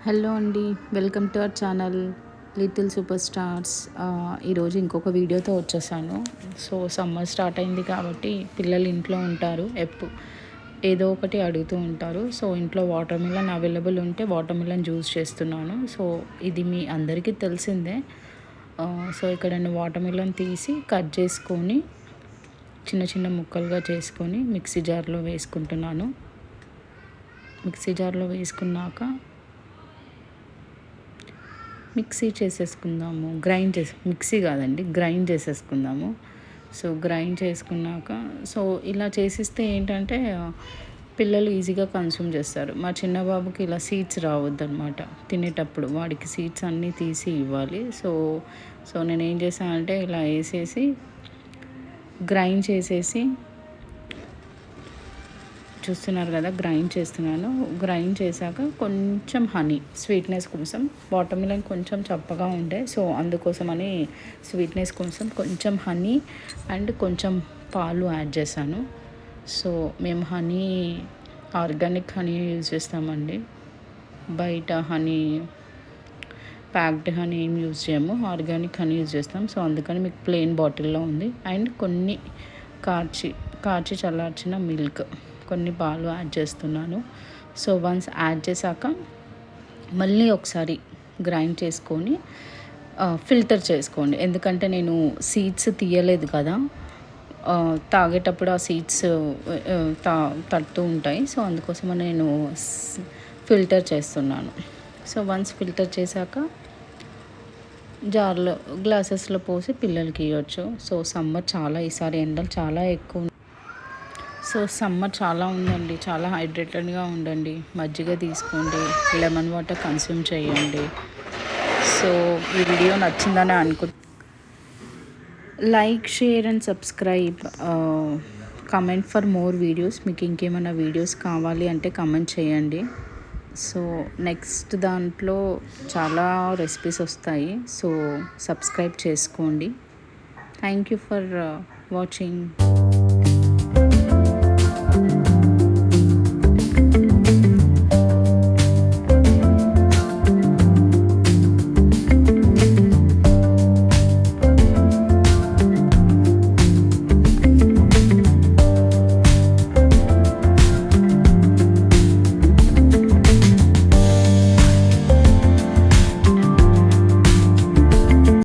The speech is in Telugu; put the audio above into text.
హలో అండి, welcome to our channel little super stars. ఈరోజు ఇంకొక వీడియోతో వచ్చేసాను. సో సమ్మర్ స్టార్ట్ అయింది కాబట్టి పిల్లలు ఇంట్లో ఉంటారు, ఏదో ఒకటి అడుగుతూ ఉంటారు. సో ఇంట్లో వాటర్ మిలన్ అవైలబుల్ ఉంటే వాటర్ మిలన్ జ్యూస్ చేస్తున్నాను. సో ఇది మీ అందరికీ తెలిసిందే. సో ఇక్కడ నేను వాటర్ మిలన్ తీసి కట్ చేసుకొని చిన్న చిన్న ముక్కలుగా చేసుకొని మిక్సీ జార్లో వేసుకుంటున్నాను. మిక్సీ జార్లో వేసుకున్నాక మిక్సీ చేసేసుకుందాము. మిక్సీ కాదండి, గ్రైండ్ చేసేసుకుందాము. సో గ్రైండ్ చేసుకున్నాక ఇలా చేసిస్తే ఏంటంటే పిల్లలు ఈజీగా కన్స్యూమ్ చేస్తారు. మా చిన్న బాబుకి ఇలా సీడ్స్ రావద్దనమాట. తినేటప్పుడు వాడికి సీడ్స్ అన్నీ తీసి ఇవ్వాలి. సో నేను ఏం చేశానంటే ఇలా వేసేసి గ్రైండ్ చేసేసి చూస్తున్నారు కదా, గ్రైండ్ చేస్తున్నాను. గ్రైండ్ చేశాక కొంచెం హనీ స్వీట్నెస్ కోసం, వాటర్ మిలన్ కొంచెం చప్పగా ఉండే, సో అందుకోసమని స్వీట్నెస్ కోసం కొంచెం హనీ అండ్ కొంచెం పాలు యాడ్ చేశాను. సో మేము హనీ ఆర్గానిక్ హనీ యూజ్ చేస్తామండి. బయట హనీ ప్యాక్డ్ హనీ ఏం యూజ్ చేయము, ఆర్గానిక్ హనీ యూజ్ చేస్తాం. సో అందుకని మీకు ప్లెయిన్ బాటిల్లో ఉంది. అండ్ కొన్ని కాచి చల్లార్చిన మిల్క్, కొన్ని పాలు యాడ్ చేస్తున్నాను. సో వన్స్ యాడ్ చేశాక మళ్ళీ ఒకసారి గ్రైండ్ చేసుకొని ఫిల్టర్ చేసుకోండి. ఎందుకంటే నేను సీడ్స్ తీయలేదు కదా, తాగేటప్పుడు ఆ సీడ్స్ తడుతూ ఉంటాయి. సో అందుకోసం నేను ఫిల్టర్ చేస్తున్నాను. సో వన్స్ ఫిల్టర్ చేశాక జార్లో గ్లాసెస్లో పోసి పిల్లలకి ఇవ్వచ్చు. సో సమ్మర్ ఈసారి ఎండలు చాలా ఎక్కువ. సో సమ్మర్ చాలా ఉందండి, చాలా హైడ్రేటెడ్గా ఉండండి. మజ్జిగ తీసుకోండి, లెమన్ వాటర్ కన్స్యూమ్ చేయండి. సో ఈ వీడియో నచ్చిందని like, share and subscribe. Comment for more videos. మీకు ఇంకేమైనా వీడియోస్ కావాలి అంటే కమెంట్ చేయండి. సో నెక్స్ట్ దాంట్లో చాలా రెసిపీస్ వస్తాయి. సో సబ్స్క్రైబ్ చేసుకోండి. Thank you for watching.